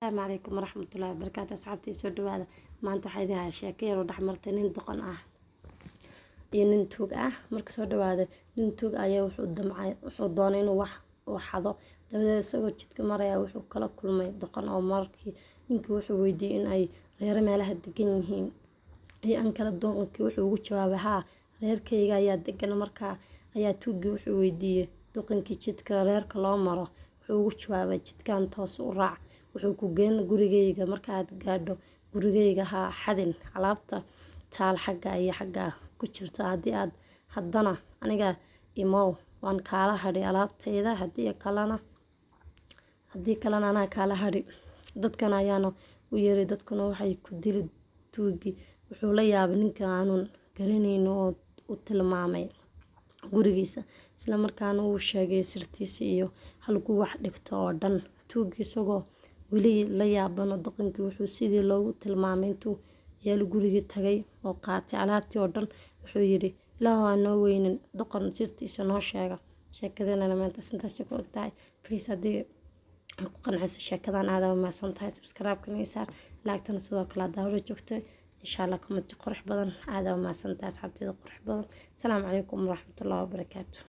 السلام عليكم ورحمة الله وبركاته أصحابتي soo dhawaada maanta waxaa idin hayaa sheeko yar oo dhexmartay nin doqon ah iyo nin tuug ah marka soo dhawaada nin tuug ayaa wuxuu doonay inuu wax xado dabadeed isagoo jidka maraya wuxuu kala kulmay doqon oo markii ninkii wuxuu weydiiyay in ay reer meelaha degan yihiin iyo an kala doqonkii wuxuu ugu jawaabay haa reerkayga ayaa degan markaa ayaa tuugii wuxuu weydiiyay doqonkii jidka reerka loo maro wuxuu ugu jawaabay jidkan toos u raac wuxuu ku geyn gurigayga markaad gaadho gurigayga ha xadin alaabta taal xagga iyo xagga ku jirta haddana aniga imow waan kaala hadhi alaabtayda haddii kalena anaa kaala hadhi dadkan ayaana u yeeray dadkuna waxay ku dili tuugi wuxuu la yaabay ninka aanun garanayno oo u tilmaamay gurigiisa isla markaana uu sheegay sirtiisa iyo halkuu wax dhigto oo dhan tuugi isagoo weli la yaabano doqonkii wuxuu sidii loogu tilmaamay intuu yeel gurigii tagay oo qaatay alaabtii oo dhan wuxuu yiri ilaahu aan noo weynin doqon sirtiisa noo sheega sheekadana maanta intaas ku ogtahay please haddii ku qancisa sheekadan aad ma santahay subscribe-ka nisaar laagtana sidoo kale daawro joogtay insha Allah comment qurux badan aad ma santahay asxaabtayda qurux badan assalaamu calaykum waraxmatullaahi wabarakaatuh